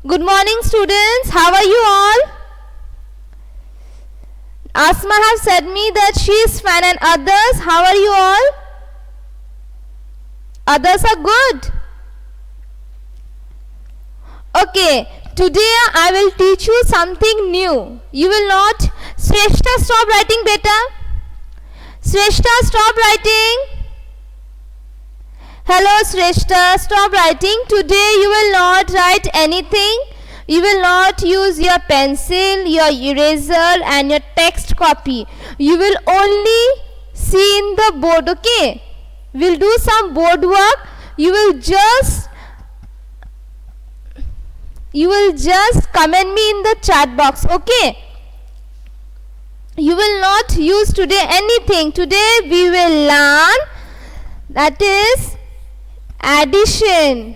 Good morning, students. How are you all? Asma has said me that she is fine, and others, how are you all? Others are good. Okay, today I will teach you something new. You will not. Shrestha, stop writing, beta. Shrestha, stop writing. Hello, Shrestha, stop writing. Today you will not write anything. You will not use your pencil, your eraser and your text copy. You will only see in the board, okay? We'll do some board work. You will just comment me in the chat box, okay? You will not use today anything. Today we will learn, that is addition.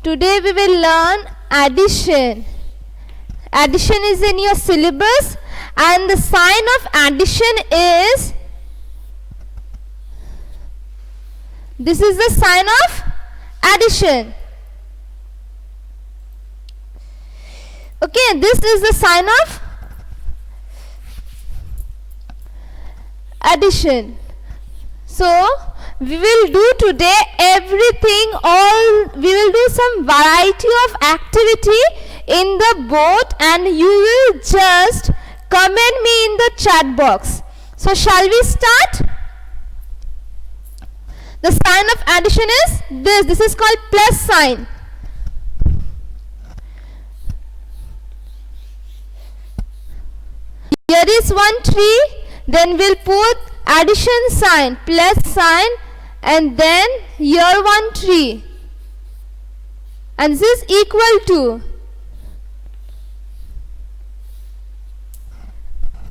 Today we will learn addition. Addition is in your syllabus, and the sign of addition is, this is the sign of addition. Okay, this is the sign of addition. So we will do today everything, we will do some variety of activity in the board, and you will just comment me in the chat box. So shall we start? The sign of addition is this. This is called plus sign. Here is one tree, then we'll put addition sign, plus sign, and then here one tree, and this is equal to.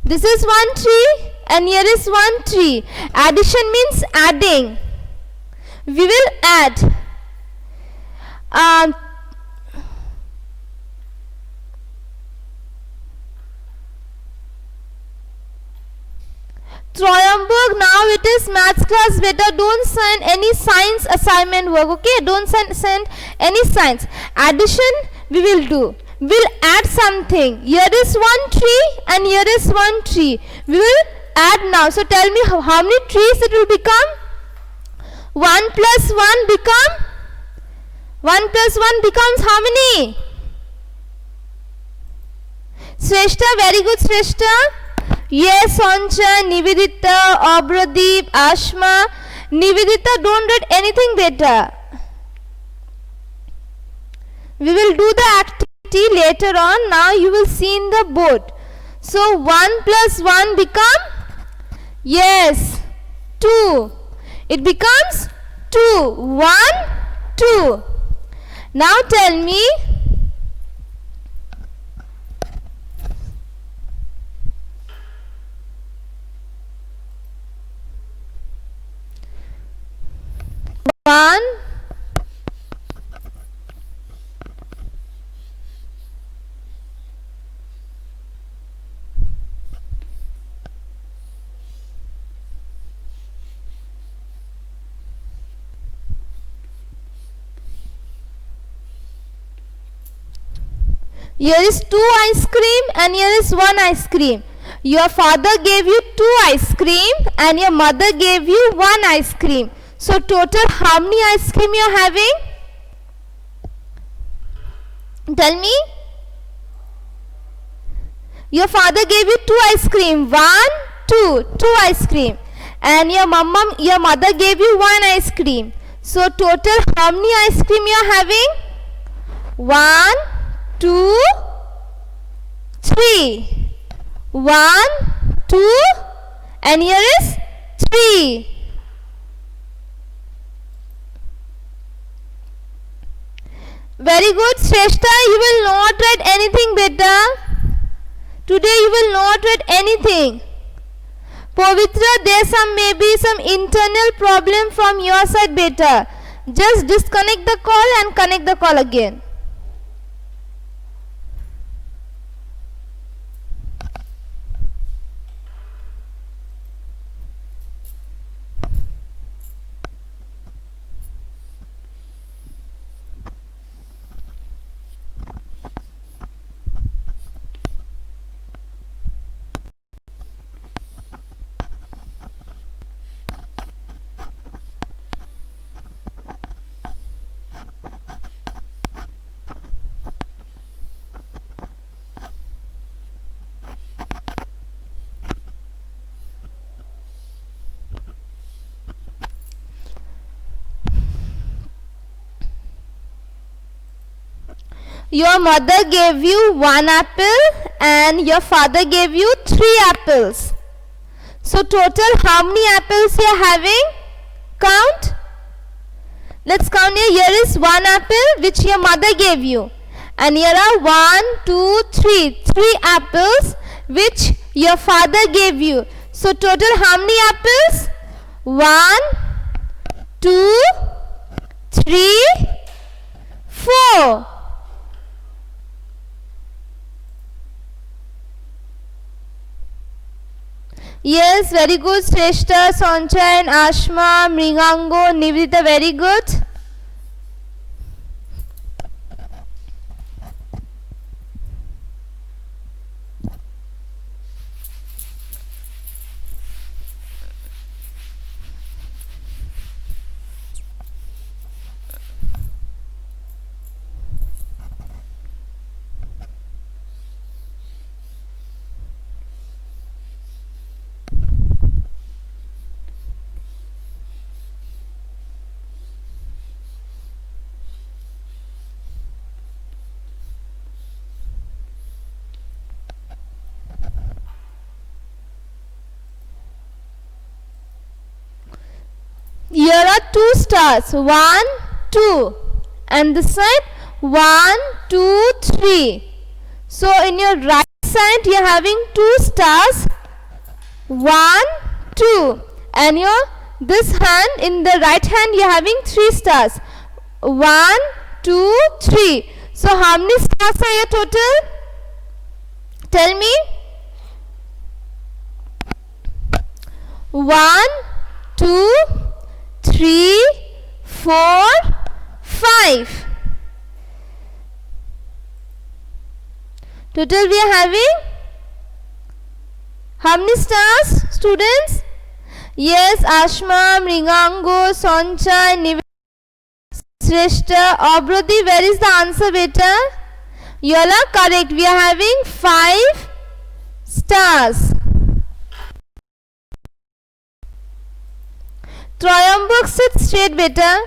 This is one tree and here is one tree. Addition means adding. We will add. Troyamburg, now it is maths class, better don't send any science assignment work, okay? Don't send any science. Addition we will do. We'll add something. Here is one tree and here is one tree. We will add now. So tell me how many trees it will become? 1 plus 1 become? 1 plus 1 becomes how many? Shrestha, very good Shrestha. Yes, Soncha, Nivedita, Abradeep, Ashma. Nivedita, don't write anything better. We will do the activity later on. Now you will see in the board. So 1 plus 1 become? Yes, 2. It becomes 2. 1, 2. Now tell me. One, here is 2 ice cream and here is 1 ice cream. Your father gave you 2 ice cream and your mother gave you 1 ice cream. So total how many ice cream you are having? Tell me. Your father gave you 2 ice cream. 1, 2. 2 ice cream. And your mother gave you 1 ice cream. So total how many ice cream you are having? 1, 2, 3. 1, 2, and here is 3. Very good, Shrestha. You will not write anything better. Today you will not write anything. Pavitra, there may be some internal problem from your side, beta. Just disconnect the call and connect the call again. Your mother gave you 1 apple and your father gave you 3 apples. So total how many apples you are having? Count. Let's count here. Here is 1 apple which your mother gave you. And here are 1, 2, 3. 3 apples which your father gave you. So total how many apples? 1, 2, 3, 4. Yes, very good. Shrestha, Soncha and Ashma, Mringango, Nivedita, very good. Here are 2 stars, 1, 2, and this side 1, 2, 3. So in your right side you are having 2 stars, 1, 2, and your this hand, in the right hand you are having 3 stars, 1, 2, 3. So how many stars are your total? Tell me. 1, 2, 3, 4, 5. Total we are having how many stars, students? Yes, Ashma, Mringango, Soncha, Nivedita, Shrestha, Obroti. Where is the answer, beta? You all are correct. We are having 5 stars. Trayambak, sit straight, beta.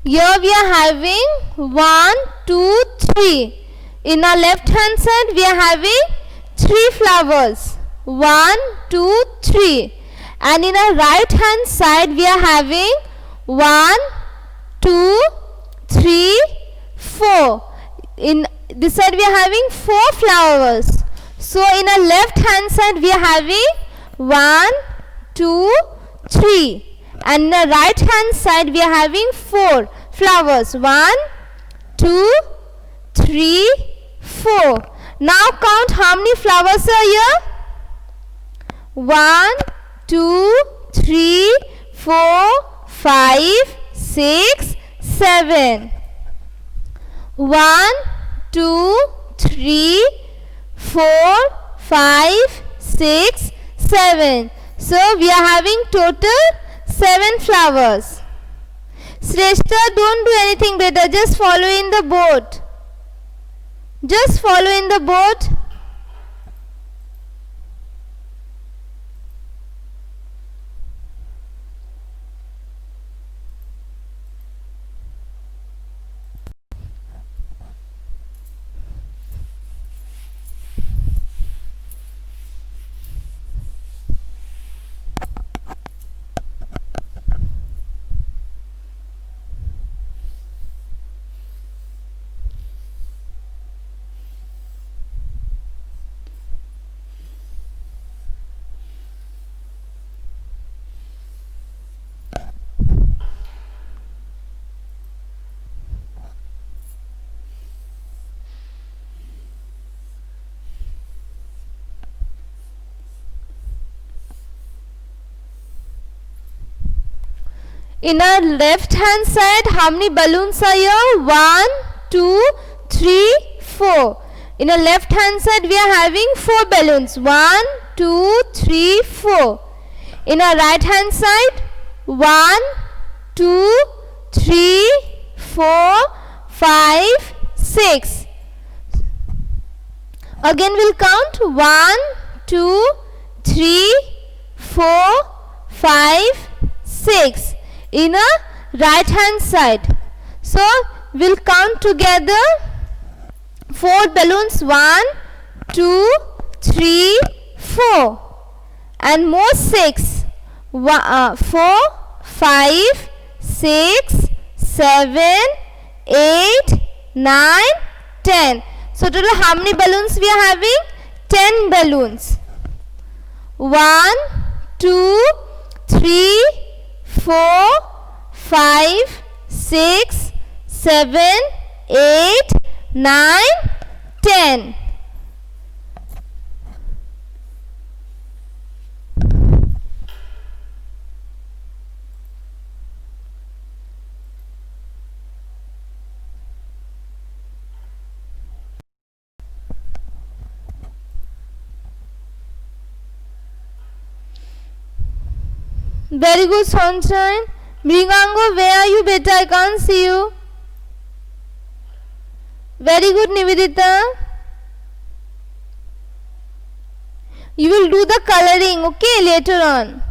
Here we are having 1, 2, 3. In our left hand side we are having 3 flowers. 1, 2, 3. And in our right hand side we are having 1, 2, 3, 4. In this side we are having 4 flowers. So in our left hand side we are having 1, 2, 3. And in the right hand side we are having 4 flowers. 1, 2, 3, 4. Now count how many flowers are here. 1, 2, 3, 4, 5, 6, 7. 1, 2, 3, 4, 5, 6, 7. So we are having total 7 flowers. Shrestha, don't do anything, beta. Just follow in the board. Just follow in the board. In our left hand side, how many balloons are here? 1, 2, 3, 4. In our left hand side, we are having 4 balloons. 1, 2, 3, 4. In our right hand side, 1, 2, 3, 4, 5, 6. Again we'll count 1, 2, 3, 4, 5, 6 in a right hand side. So we'll count together 4 balloons, 1, 2, 3, 4 and more 6. 4, 5, 6, 7, 8, 9, 10. So total how many balloons we are having? 10 balloons. 1, 2, 3, 4, 5, 6, 7, 8, 9, 10. Very good, Sunshine. Mrigango, where are you, beta? I can't see you. Very good, Nivedita. You will do the coloring, okay, later on.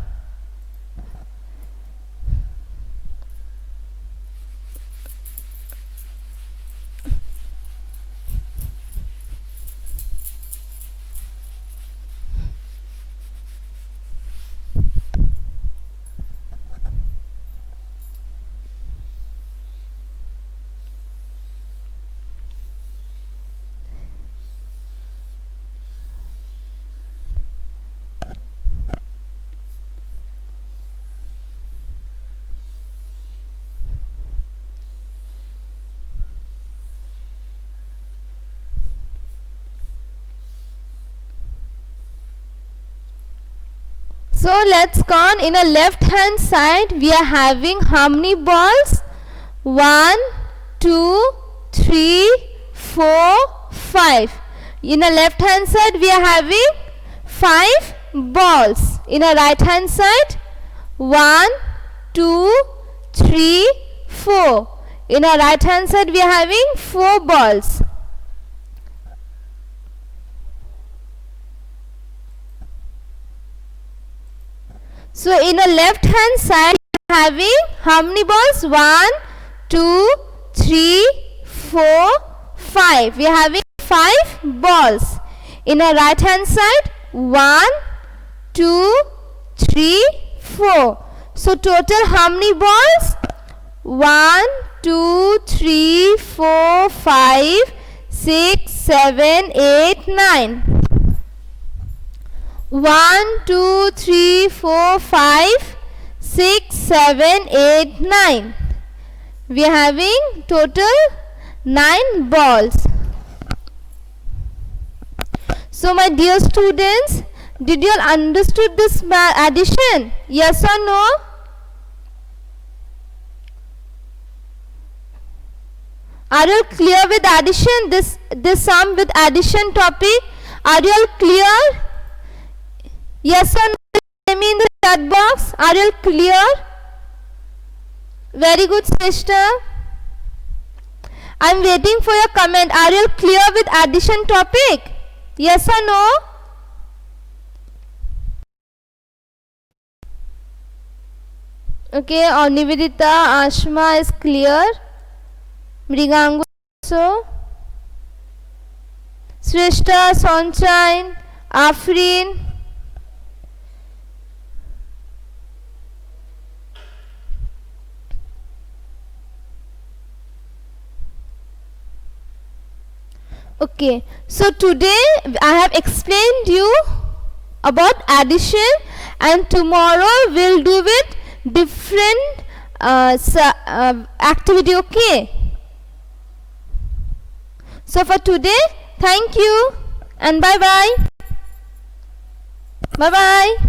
So let's count. In a left hand side we are having how many balls? 1, 2, 3, 4, 5. In a left hand side we are having 5 balls. In a right hand side 1, 2, 3, 4. In a right hand side we are having 4 balls. So in a left hand side we are having how many balls? 1, 2, 3, 4, 5. We are having 5 balls. In a right hand side 1, 2, 3, 4. So total how many balls? 1, 2, 3, 4, 5, 6, 7, 8, 9. 1, 2, 3, 4, 5, 6, 7, 8, 9. We are having total 9 balls. So my dear students, did you all understood this addition? Yes or no? Are you all clear with addition? This sum with addition topic? Are you all clear? Yes or no? Tell me in the chat box. Are you all clear? Very good, sister. I am waiting for your comment. Are you all clear with addition topic? Yes or no? Okay, Nivedita, Ashma is clear. Mrigango also. Shrestha, Sunshine, Afrin. Okay, so today I have explained you about addition, and tomorrow we'll do with different activity. Okay, so for today, thank you and bye bye. Bye bye.